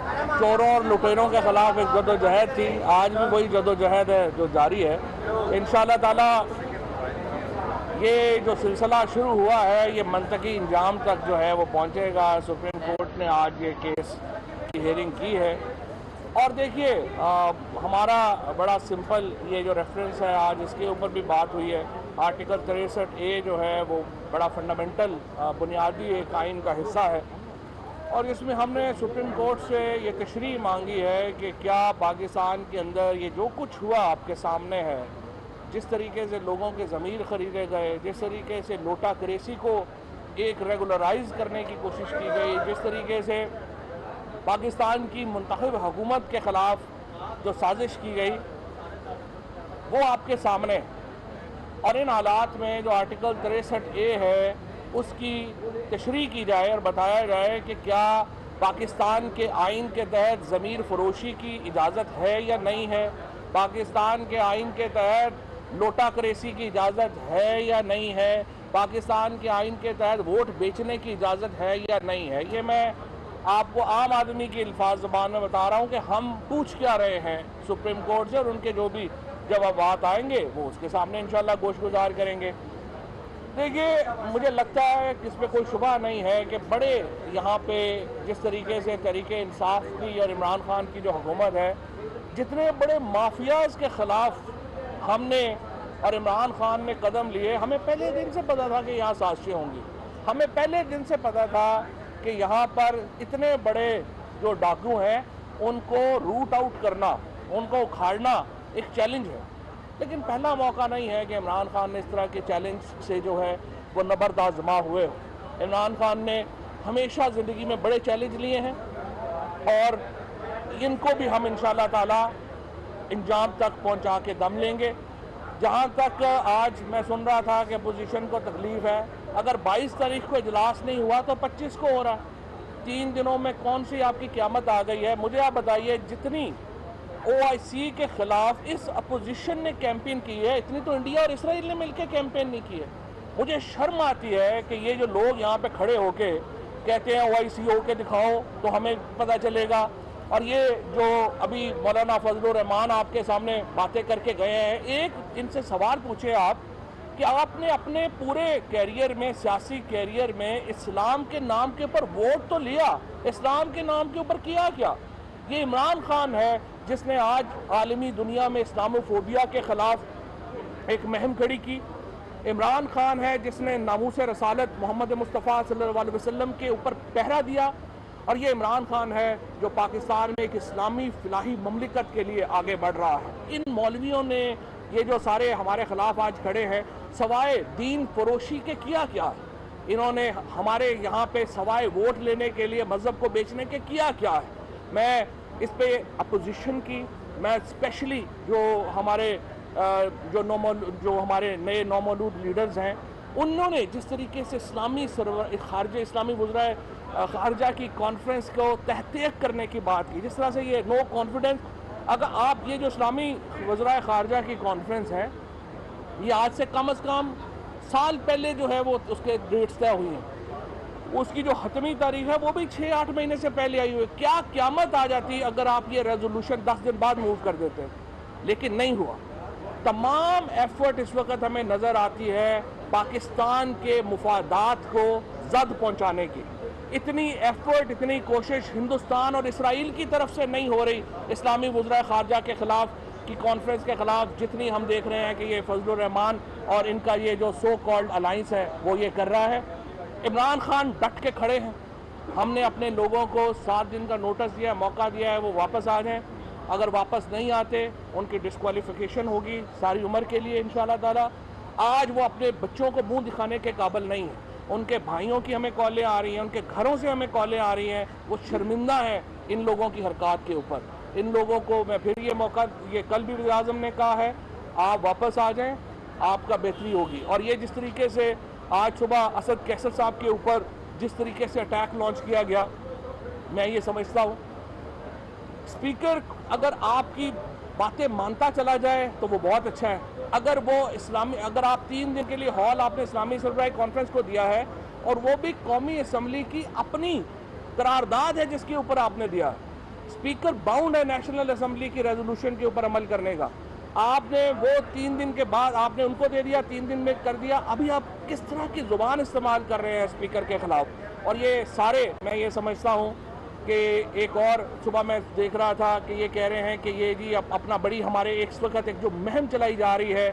चोरों और लुटेरों के खिलाफ एक जदोजहद थी, आज भी वही जदोजहद है जो जारी है। इंशाअल्लाह ताला ये जो सिलसिला शुरू हुआ है ये मंतकी इंजाम तक जो है वो पहुंचेगा। सुप्रीम कोर्ट ने आज ये केस की हेयरिंग की है और देखिए हमारा बड़ा सिंपल ये जो रेफरेंस है आज इसके ऊपर भी बात हुई है। आर्टिकल 63A जो है वो बड़ा फंडामेंटल बुनियादी एक आइन का हिस्सा है और इसमें हमने सुप्रीम कोर्ट से ये तशरीह मांगी है कि क्या पाकिस्तान के अंदर ये जो कुछ हुआ आपके सामने है, जिस तरीके से लोगों के ज़मीर ख़रीदे गए, जिस तरीके से लोटा करेसी को एक रेगुलराइज करने की कोशिश की गई, जिस तरीके से पाकिस्तान की मुंतखब हुकूमत के ख़िलाफ़ जो साजिश की गई वो आपके सामने। और इन हालात में जो आर्टिकल 63A है उसकी तशरीह की जाए और बताया जाए कि क्या पाकिस्तान के आइन के तहत ज़मीर फरोशी की इजाज़त है या नहीं है, पाकिस्तान के आइन के तहत लोटा करेसी की इजाज़त है या नहीं है, पाकिस्तान के आइन के तहत वोट बेचने की इजाज़त है या नहीं है। ये मैं आपको आम आदमी की अल्फाज ज़बान में बता रहा हूँ कि हम पूछ क्या रहे हैं सुप्रीम कोर्ट से और उनके जो भी जवाब आएंगे वो उसके सामने इंशाल्लाह गोश गुजार करेंगे। देखिए मुझे लगता है कि इस पर कोई शुबा नहीं है कि बड़े यहाँ पे जिस तरीके से तरीके इंसाफ की और इमरान खान की जो हुकूमत है, जितने बड़े माफियाज के ख़िलाफ़ हमने और इमरान खान ने कदम लिए, हमें पहले दिन से पता था कि यहाँ साजिशें होंगी। हमें पहले दिन से पता था कि यहाँ पर इतने बड़े जो डाकू हैं उनको रूट आउट करना, उनको उखाड़ना एक चैलेंज है। लेकिन पहला मौका नहीं है कि इमरान खान ने इस तरह के चैलेंज से जो है वो नबरदाजमा हुए हो। इमरान खान ने हमेशा ज़िंदगी में बड़े चैलेंज लिए हैं और इनको भी हम इंशाअल्लाह ताला इंजाम तक पहुंचा के दम लेंगे। जहां तक आज मैं सुन रहा था कि अपोजिशन को तकलीफ है, अगर 22 तारीख को इजलास नहीं हुआ तो 25 को हो रहा है। 3 दिनों में कौन सी आपकी क़यामत आ गई है? मुझे आप बताइए, जितनी OIC के खिलाफ इस अपोजिशन ने कैंपेन की है इतनी तो इंडिया और इसराइल ने मिलकर कैंपेन नहीं की है। मुझे शर्म आती है कि ये जो लोग यहाँ पे खड़े होके कहते हैं OIC होके दिखाओ तो हमें पता चलेगा, और ये जो अभी मौलाना फजलुर रहमान आपके सामने बातें करके गए हैं, एक इनसे सवाल पूछे आप कि आपने अपने पूरे कैरियर में, सियासी कैरियर में इस्लाम के नाम के ऊपर वोट तो लिया, इस्लाम के नाम के ऊपर किया क्या? ये इमरान खान है जिसने आज आलमी दुनिया में इस्लामोफोबिया के ख़िलाफ़ एक मुहिम खड़ी की। इमरान खान है जिसने नामूस रसालत मोहम्मद मुस्तफ़ा सल्लल्लाहु अलैहि वसल्लम के ऊपर पहरा दिया। और ये इमरान खान है जो पाकिस्तान में एक इस्लामी फ़िलाही ममलिकत के लिए आगे बढ़ रहा है। इन मौलवियों ने ये जो सारे हमारे ख़िलाफ़ आज खड़े हैं, सवाए दीन फरोशी के किया क्या है? इन्होंने हमारे यहाँ पे सवाए वोट लेने के लिए मज़हब को बेचने के किया क्या है? मैं इस पे अपोजिशन की, मैं स्पेशली जो हमारे जो हमारे नए नौमौजूद लीडर्स हैं, उन्होंने जिस तरीके से इस्लामी खारजा इस्लामी वज़राए खारजा की कॉन्फ्रेंस को तहक़ीक़ करने की बात की, जिस तरह से ये नो कॉन्फिडेंस, अगर आप ये जो इस्लामी वज़राए खारजा की कॉन्फ्रेंस है ये आज से कम अज़ कम साल पहले जो है वो उसके डेट्स तय हुई हैं, उसकी जो हतमी तारीख है वो भी 6-8 महीने से पहले आई हुई है। क्या क़यामत आ जाती अगर आप ये रेजोल्यूशन 10 दिन बाद मूव कर देते? लेकिन नहीं हुआ। तमाम एफर्ट इस वक्त हमें नज़र आती है पाकिस्तान के मुफादात को जद पहुँचाने की। इतनी एफर्ट, इतनी कोशिश हिंदुस्तान और इसराइल की तरफ से नहीं हो रही इस्लामी वज़राए ख़ारजा के ख़िलाफ़ की कॉन्फ्रेंस के ख़िलाफ़, जितनी हम देख रहे हैं कि ये फजलुर रहमान और इनका ये जो सो कॉल्ड अलाइंस है वो ये कर रहा है। इमरान खान डट के खड़े हैं। हमने अपने लोगों को 7 दिन का नोटिस दिया है, मौका दिया है, वो वापस आ जाएं। अगर वापस नहीं आते उनकी डिस्क्वालिफिकेशन होगी सारी उम्र के लिए इंशाअल्लाह ताला। आज वो अपने बच्चों को मुंह दिखाने के काबिल नहीं है। उनके भाइयों की हमें कॉलें आ रही हैं, उनके घरों से हमें कॉलें आ रही हैं, वो शर्मिंदा हैं इन लोगों की हरकत के ऊपर। इन लोगों को मैं फिर ये मौका, ये कल भी वज़ीर आज़म ने कहा है, आप वापस आ जाएँ, आपका बेहतरी होगी। और ये जिस तरीके से आज सुबह असद कैसर साहब के ऊपर जिस तरीके से अटैक लॉन्च किया गया, मैं ये समझता हूँ स्पीकर अगर आपकी बातें मानता चला जाए तो वो बहुत अच्छा है। अगर वो इस्लामी, अगर आप 3 दिन के लिए हॉल आपने इस्लामी सरबराही कॉन्फ्रेंस को दिया है और वो भी कौमी असम्बली की अपनी करारदाद है जिसके ऊपर आपने दिया, स्पीकर बाउंड है नेशनल असेंबली की रेजोल्यूशन के ऊपर अमल करने का। आपने वो 3 दिन के बाद आपने उनको दे दिया, 3 दिन में कर दिया। अभी आप किस तरह की जुबान इस्तेमाल कर रहे हैं स्पीकर के खिलाफ? और ये सारे, मैं ये समझता हूँ कि एक और सुबह मैं देख रहा था कि ये कह रहे हैं कि ये जी अपना बड़ी हमारे एक वक्त एक जो मुहिम चलाई जा रही है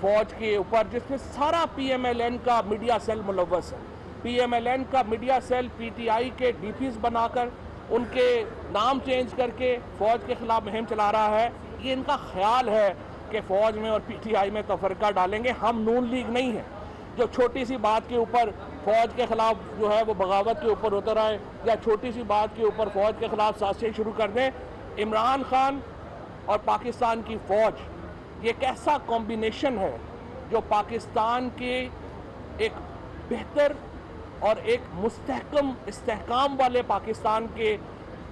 फौज के ऊपर, जिसमें सारा PMLN का मीडिया सेल मुलव्वस है। PMLN का मीडिया सेल PTI के DPs बनाकर उनके नाम चेंज करके फौज के खिलाफ मुहिम चला रहा है। ये इनका ख्याल है कि फौज में और PTI में तफरका डालेंगे। हम नून लीग नहीं है जो छोटी सी बात के ऊपर फौज के खिलाफ जो है वो बगावत के ऊपर उतर आए या छोटी सी बात के ऊपर फौज के खिलाफ साजिशें शुरू कर दें। इमरान खान और पाकिस्तान की फौज, ये कैसा कॉम्बिनेशन है जो पाकिस्तान के एक बेहतर और एक मुस्तहकम इस्तेहकाम वाले पाकिस्तान के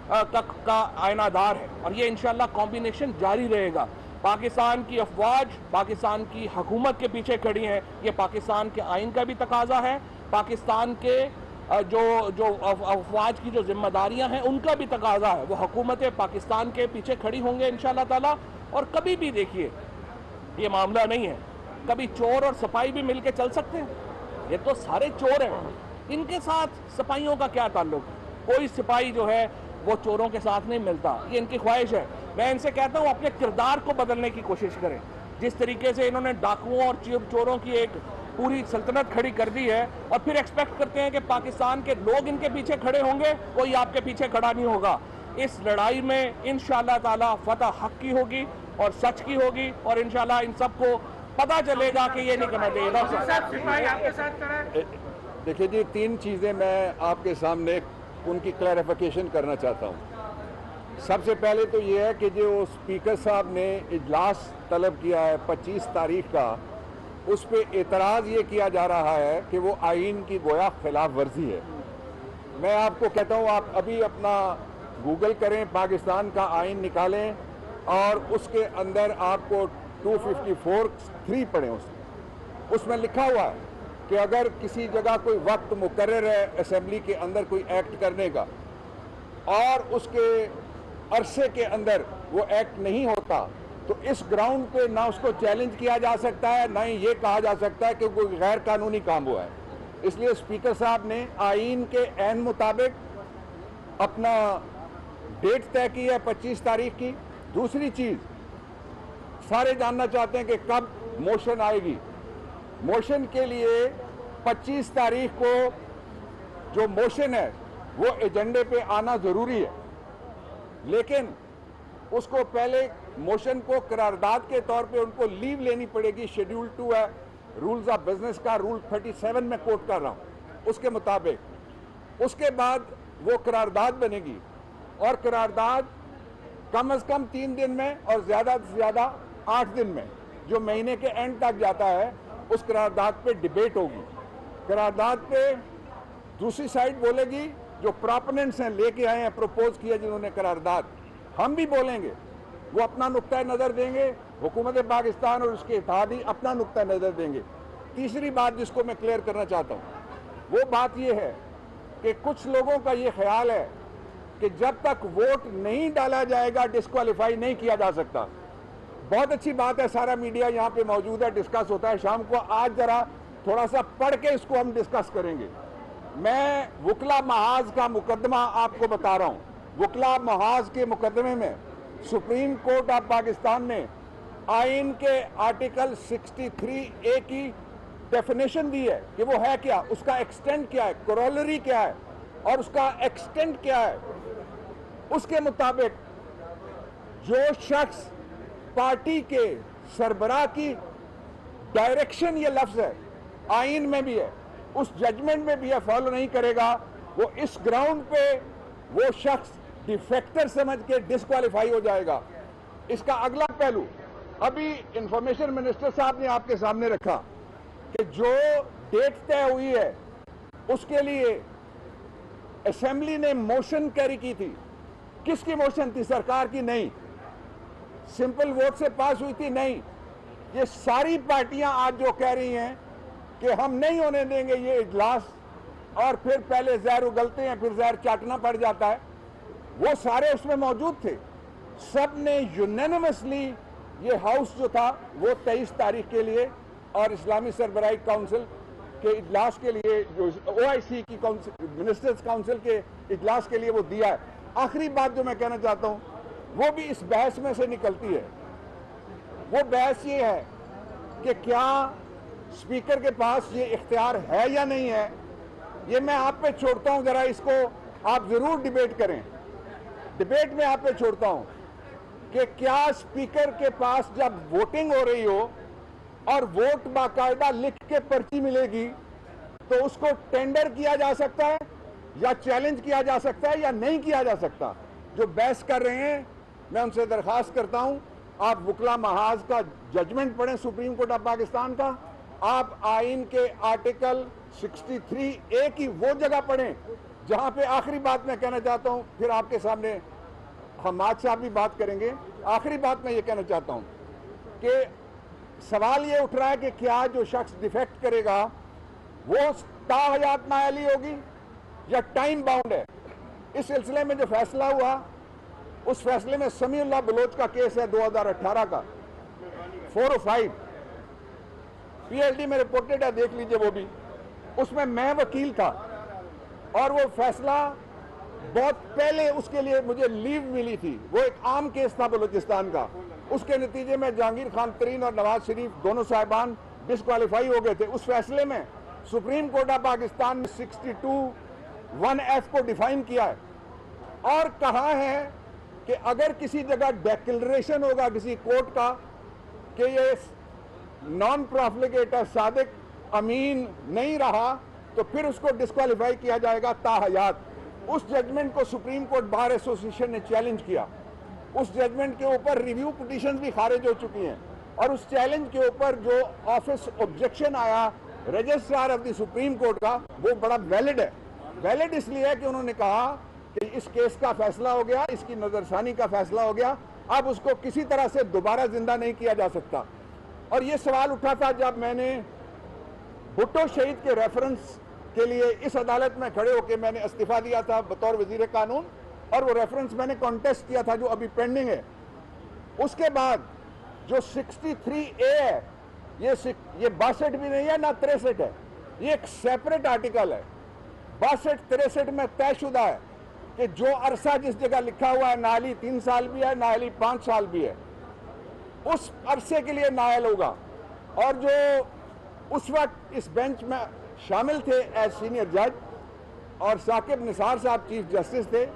तक का आयनादार है। और ये इंशाल्लाह कॉम्बिनेशन जारी रहेगा। पाकिस्तान की अफवाज पाकिस्तान की हुकूमत के पीछे खड़ी हैं। ये पाकिस्तान के आइन का भी तकाजा है, पाकिस्तान के जो अफवाज की जो जिम्मेदारियां हैं उनका भी तकाजा है। वो हुकूमत पाकिस्तान के पीछे खड़ी होंगे इंशाल्लाह ताला। और कभी भी देखिए, ये मामला नहीं है, कभी चोर और सिपाही भी मिलके चल सकते हैं। ये तो सारे चोर हैं, इनके साथ सिपाहियों का क्या ताल्लुक? कोई सिपाही जो है वो चोरों के साथ नहीं मिलता, ये इनकी ख्वाहिश है। मैं इनसे कहता हूँ अपने किरदार को बदलने की कोशिश करें। जिस तरीके से इन्होंने डाकुओं और चोरों की एक पूरी सल्तनत खड़ी कर दी है और फिर एक्सपेक्ट करते हैं कि पाकिस्तान के लोग इनके पीछे खड़े होंगे, कोई आपके पीछे खड़ा नहीं होगा। इस लड़ाई में इंशाल्लाह ताला फतह हक की होगी और सच की होगी और इंशाल्लाह इन सबको पता चलेगा कि ये नहीं करना चाहिए। देखिए जी, 3 चीज़ें मैं आपके सामने उनकी क्लैरिफिकेशन करना चाहता हूँ। सबसे पहले तो ये है कि जो स्पीकर साहब ने इजलास तलब किया है 25 तारीख का, उस पर एतराज़ ये किया जा रहा है कि वो आइन की गोया खिलाफ वर्जी है। मैं आपको कहता हूँ, आप अभी अपना गूगल करें, पाकिस्तान का आइन निकालें और उसके अंदर आपको 254(3) पढ़ें। उसमें लिखा हुआ है कि अगर किसी जगह कोई वक्त मुकर्रर है असेंबली के अंदर कोई एक्ट करने का और उसके अरसे के अंदर वो एक्ट नहीं होता, तो इस ग्राउंड पे ना उसको चैलेंज किया जा सकता है, ना ही ये कहा जा सकता है कि कोई गैर कानूनी काम हुआ है। इसलिए स्पीकर साहब ने आइन के ऐन मुताबिक अपना डेट तय की है 25 तारीख की। दूसरी चीज़, सारे जानना चाहते हैं कि कब मोशन आएगी। मोशन के लिए 25 तारीख को जो मोशन है वो एजेंडे पे आना ज़रूरी है, लेकिन उसको पहले मोशन को करारदाद के तौर पे उनको लीव लेनी पड़ेगी। शेड्यूल 2 है रूल्स ऑफ बिजनेस का, रूल 37 में कोट कर रहा हूँ, उसके मुताबिक उसके बाद वो करारदाद बनेगी और करारदाद कम से कम 3 दिन में और ज़्यादा से ज़्यादा 8 दिन में, जो महीने के एंड तक जाता है, उस करारदाद पे डिबेट होगी। करारदाद पे दूसरी साइड बोलेगी, जो प्रोपोनेंट्स हैं, लेके आए हैं, प्रपोज किया जिन्होंने करारदाद, हम भी बोलेंगे, वो अपना नुक्ता नज़र देंगे, हुकूमत पाकिस्तान और उसके इत्तेहादी अपना नुक्ता नज़र देंगे। तीसरी बात जिसको मैं क्लियर करना चाहता हूँ वो बात ये है कि कुछ लोगों का ये ख्याल है कि जब तक वोट नहीं डाला जाएगा डिस्क्वालीफाई नहीं किया जा सकता। बहुत अच्छी बात है, सारा मीडिया यहाँ पे मौजूद है, डिस्कस होता है शाम को। आज जरा थोड़ा सा पढ़ के इसको हम डिस्कस करेंगे। मैं वकला महाज का मुकदमा आपको बता रहा हूँ। वकला महाज के मुकदमे में सुप्रीम कोर्ट ऑफ पाकिस्तान ने आइन के आर्टिकल 63A की डेफिनेशन दी है कि वो है क्या, उसका एक्सटेंट क्या है, कोरोलरी क्या है और उसका एक्सटेंट क्या है। उसके मुताबिक जो शख्स पार्टी के सरबराह की डायरेक्शन, ये लफ्ज है आइन में भी है, उस जजमेंट में भी है, फॉलो नहीं करेगा, वो इस ग्राउंड पे वो शख्स डिफेक्टर समझ के डिस्क्वालीफाई हो जाएगा। इसका अगला पहलू अभी इंफॉर्मेशन मिनिस्टर साहब ने आपके सामने रखा कि जो डेट तय हुई है उसके लिए असेंबली ने मोशन कैरी की थी। किसकी मोशन थी? सरकार की नहीं, सिंपल वोट से पास हुई थी नहीं। ये सारी पार्टियां आज जो कह रही हैं कि हम नहीं होने देंगे ये इजलास, और फिर पहले जहर उगलते हैं फिर जहर चाटना पड़ जाता है। वो सारे उसमें मौजूद थे। सब ने यूनानिमसली ये हाउस जो था वो 23 तारीख के लिए और इस्लामी सरबराही काउंसिल के इजलास के लिए, जो OIC की मिनिस्टर्स काउंसिल के इजलास के लिए वो दिया है। आखिरी बात जो मैं कहना चाहता हूँ वो भी इस बहस में से निकलती है। वो बहस ये है कि क्या स्पीकर के पास ये इख्तियार है या नहीं है। ये मैं आप पे छोड़ता हूँ, जरा इसको आप जरूर डिबेट करें। डिबेट में आप पे छोड़ता हूँ कि क्या स्पीकर के पास जब वोटिंग हो रही हो और वोट बाकायदा लिख के पर्ची मिलेगी तो उसको टेंडर किया जा सकता है या चैलेंज किया जा सकता है या नहीं किया जा सकता। जो बहस कर रहे हैं मैं उनसे दरखास्त करता हूं, आप वकला महाज का जजमेंट पढ़ें सुप्रीम कोर्ट ऑफ पाकिस्तान का, आप आइन के आर्टिकल 63A की वो जगह पढ़ें जहां पे आखिरी बात मैं कहना चाहता हूं, फिर आपके सामने हमाद साहब भी बात करेंगे। आखिरी बात मैं ये कहना चाहता हूं कि सवाल ये उठ रहा है कि क्या जो शख्स डिफेक्ट करेगा वो ताहयात नाअहली होगी या टाइम बाउंड है। इस सिलसिले में जो फैसला हुआ उस फैसले में समीउल्लाह बलोच का केस है 2018 का 405 PLD में रिपोर्टेड है, देख लीजिए वो भी। उसमें मैं वकील था और वो फैसला बहुत पहले उसके लिए मुझे लीव मिली थी। वो एक आम केस था बलूचिस्तान का। उसके नतीजे में जहांगीर खान तरीन और नवाज शरीफ दोनों साहिबान डिस्क्वालीफाई हो गए थे। उस फैसले में सुप्रीम कोर्ट ऑफ पाकिस्तान ने 62(1)(f को डिफाइन किया है और कहा है कि अगर किसी जगह डिक्लेरेशन होगा किसी कोर्ट का कि ये नॉन प्रोफिलिगेटर सादिक अमीन नहीं रहा तो फिर उसको डिस्क्वालीफाई किया जाएगा ताहयात। उस जजमेंट को सुप्रीम कोर्ट बार एसोसिएशन ने चैलेंज किया। उस जजमेंट के ऊपर रिव्यू पिटीशन भी खारिज हो चुकी हैं और उस चैलेंज के ऊपर जो ऑफिस ऑब्जेक्शन आया registrar of the supreme court का वो बड़ा वैलिड है। वैलिड इसलिए है कि उन्होंने कहा कि इस केस का फैसला हो गया, इसकी नजरसानी का फैसला हो गया, अब उसको किसी तरह से दोबारा जिंदा नहीं किया जा सकता। और ये सवाल उठा था जब मैंने भुट्टो शहीद के रेफरेंस के लिए इस अदालत में खड़े होकर मैंने इस्तीफा दिया था बतौर वजीर कानून, और वो रेफरेंस मैंने कॉन्टेस्ट किया था जो अभी पेंडिंग है। उसके बाद जो 63A है ये 62 भी नहीं है ना 63 है, ये एक सेपरेट आर्टिकल है। 62-63 में तयशुदा है कि जो अरसा जिस जगह लिखा हुआ है नाअहली 3 साल भी है नाअहली 5 साल भी है, उस अरसे के लिए नाअहल होगा। और जो उस वक्त इस बेंच में शामिल थे एज सीनियर जज और साकिब निसार साहब चीफ जस्टिस थे,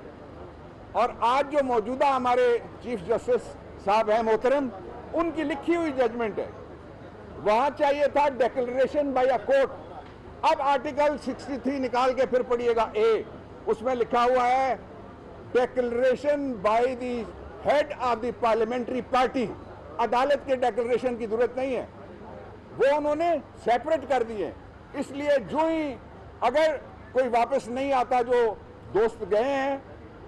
और आज जो मौजूदा हमारे चीफ जस्टिस साहब हैं मोहतरम, उनकी लिखी हुई जजमेंट है। वहां चाहिए था डिक्लेरेशन बाय अ कोर्ट। अब आर्टिकल 63 निकाल के फिर पढ़िएगा A, उसमें लिखा हुआ है declaration by the head of the parliamentary party. अदालत के डिक्लेरेशन की जरूरत नहीं है, वो उन्होंने सेपरेट कर दिए। इसलिए जो ही अगर कोई वापस नहीं आता, जो दोस्त गए हैं,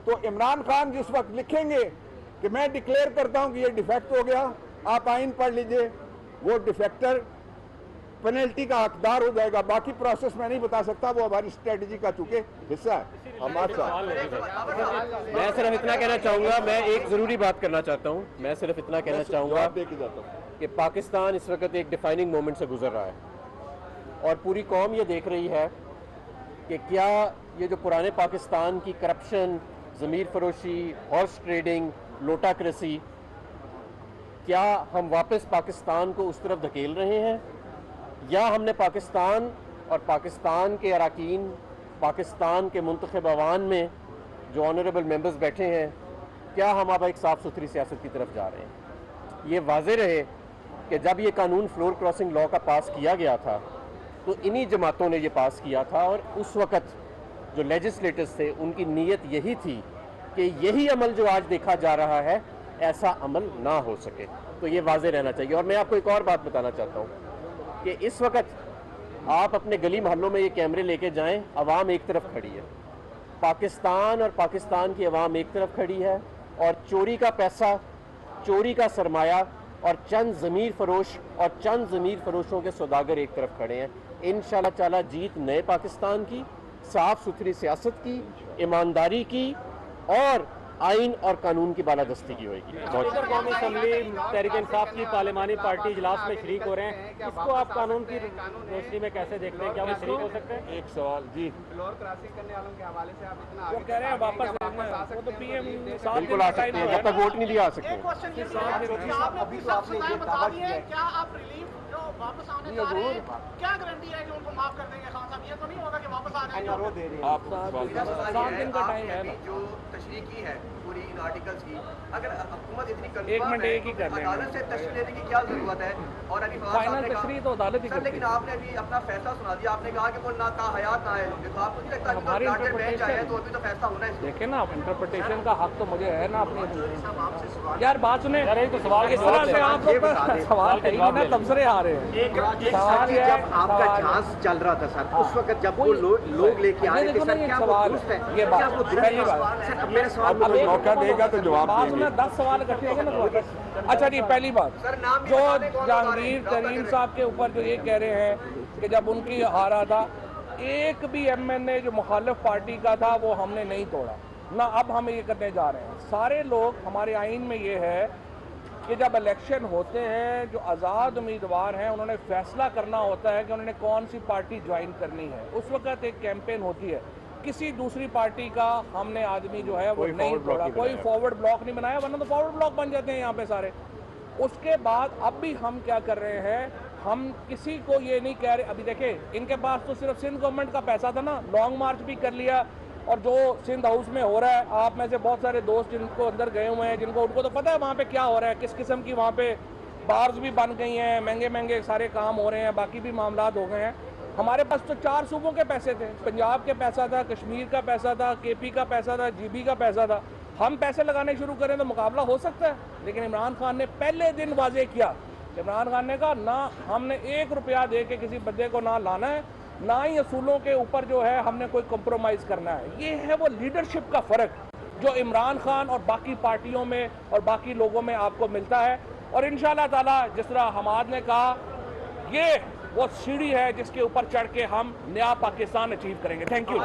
तो इमरान खान जिस वक्त लिखेंगे कि मैं डिक्लेयर करता हूं कि ये डिफेक्ट हो गया, आप आइन पढ़ लीजिए, वो डिफेक्टर पेनल्टी का हकदार हो जाएगा। बाकी प्रोसेस मैं नहीं बता सकता, वो हमारी स्ट्रेटजी का चूंकि हिस्सा है। हमारे साथ मैं सिर्फ इतना कहना चाहूँगा, मैं एक ज़रूरी बात करना चाहता हूँ। मैं सिर्फ इतना कहना चाहूँगा कि पाकिस्तान इस वक्त एक डिफाइनिंग मोमेंट से गुजर रहा है और पूरी कौम ये देख रही है कि क्या ये जो पुराने पाकिस्तान की करप्शन, ज़मीर फरोशी, हॉर्स ट्रेडिंग, लोटाक्रेसी, क्या हम वापस पाकिस्तान को उस तरफ धकेल रहे हैं, या हमने पाकिस्तान और पाकिस्तान के अरकान, पाकिस्तान के मुंतखब अवान में जो ऑनरेबल मेंबर्स बैठे हैं, क्या हम अब एक साफ़ सुथरी सियासत की तरफ जा रहे हैं। ये वाज़े रहे कि जब ये कानून फ्लोर क्रॉसिंग लॉ का पास किया गया था तो इन्हीं जमातों ने ये पास किया था, और उस वक़्त जो लेजिस्लेटर्स थे उनकी नीयत यही थी कि यही अमल जो आज देखा जा रहा है ऐसा अमल ना हो सके। तो ये वाज़े रहना चाहिए। और मैं आपको एक और बात बताना चाहता हूँ कि इस वक्त आप अपने गली मोहल्लों में ये कैमरे लेके जाएं, अवाम एक तरफ खड़ी है, पाकिस्तान और पाकिस्तान की अवाम एक तरफ खड़ी है, और चोरी का पैसा, चोरी का सरमाया और चंद ज़मीर फरोश और चंद ज़मीर फरोशों के सौदागर एक तरफ खड़े हैं। इंशाल्लाह ताला जीत नए पाकिस्तान की, साफ़ सुथरी सियासत की, ईमानदारी की और आइन और कानून की बालादस्ती की होगी। स्पीकर कौमी असम्बली तहरीक इंसाफ की पार्लिमानी पार्टी इजलास में शरीक हो रहे हैं, इसको आप कानून की रोशनी में कैसे देखते हैं, क्या वो शरीक हो सकते हैं? एक सवाल जी, फ्लोर क्रॉसिंग करने वालों के हवाले से आप इतना वो कह रहे हैं वापस वो तो पीएम बिल्कुल आ सकते हैं, जब तक वोट नहीं दिया आ सकते हैं। क्वेश्चन ये है कि आपने अपनी सब सजाएं बता दी हैं, क्या आप रिलीफ जो वापस आने जा रहे हैं, क्या गारंटी है कि उनको माफ कर देंगे खान साहब? ये तो नहीं होगा कि वापस आ जाएंगे। आप 7 दिन का टाइम है ना, जो तशरीह की है पूरी इन आर्टिकल्स की, अगर हुकूमत इतनी एक मिनट एक ही कर लेंगे। अदालत से तशरीह लेने की क्या जरूरत है? और अभी फाइनल तशरीह तो अदालत ही सर, करती लेकिन है। आपने अभी अपना फैसला सुना दिया, आपने कहा कि वो ना का हयात ना है, तो आपको नहीं लगता हमारी कि बेंच आया है interpretation- तो अभी तो फैसला होना है? देखे ना, इंटरप्रिटेशन का हक तो मुझे है ना अपनी। यार बात सुने, यार एक तो सवाल के इस तरह से आप लोग सवाल है ही ना, तबसरे आ रहे हैं। सवाल ये है, जब आपका जांच चल रहा था सर, उस वक्त जब वो लोग लेके आ रहे थे सर, क्या वो सवाल दुरुस्त है? ये क्या बात वो दुरुस्त पहली है? बात सर, अब मेरा सवाल अब एक मौका देगा तो जवाब बात देंगे। में 10 सवाल इकट्ठे हो गए ना तो अच्छा जी, पहली बात सर, नाम भी जो बता दें कौन बता रहे जहांगीर हैं, रब्ता तरीन करें। साहब के ऊपर जो ये कह रहे हैं कि जब उनकी हारा था, एक भी एमएनए जो मुखालिफ पार्टी का था वो हमने नहीं तोड़ा ना, अब हम ये करने जा रहे हैं। सारे लोग, हमारे आइन में ये है कि जब इलेक्शन होते हैं, जो आज़ाद उम्मीदवार हैं उन्होंने फैसला करना होता है कि उन्होंने कौन सी पार्टी ज्वाइन करनी है। उस वक्त एक कैंपेन होती है, किसी दूसरी पार्टी का हमने आदमी जो है वो कोई नहीं forward block तोड़ा, नहीं कोई बनाया। फॉरवर्ड ब्लॉक नहीं बनाया, वरना तो फॉरवर्ड ब्लॉक बन जाते हैं यहाँ पे सारे। उसके बाद अब भी हम क्या कर रहे हैं, हम किसी को ये नहीं कह रहे, अभी देखे इनके पास तो सिर्फ सिंध गवर्नमेंट का पैसा था ना, लॉन्ग मार्च भी कर लिया, और जो सिंध हाउस में हो रहा है, आप में से बहुत सारे दोस्त जिनको अंदर गए हुए हैं, जिनको उनको तो पता है वहाँ पे क्या हो रहा है, किस किस्म की वहाँ पे बार्स भी बन गई हैं, महंगे महंगे सारे काम हो रहे हैं, बाकी भी मामलात हो गए हैं। हमारे पास तो 4 सूबों के पैसे थे, पंजाब के पैसा था, कश्मीर का पैसा था, केपी का पैसा था, जीबी का पैसा था। हम पैसे लगाने शुरू करें तो मुकाबला हो सकता है, लेकिन इमरान खान ने पहले दिन वाजे किया, इमरान खान ने कहा ना हमने 1 रुपया दे के किसी बंदे को ना लाना है, ना ही असूलों के ऊपर जो है हमने कोई कॉम्प्रोमाइज़ करना है। ये है वो लीडरशिप का फ़र्क जो इमरान खान और बाकी पार्टियों में और बाकी लोगों में आपको मिलता है। और इंशाअल्लाह ताला जिस तरह हमाद ने कहा, ये वो सीढ़ी है जिसके ऊपर चढ़ के हम नया पाकिस्तान अचीव करेंगे। Thank you.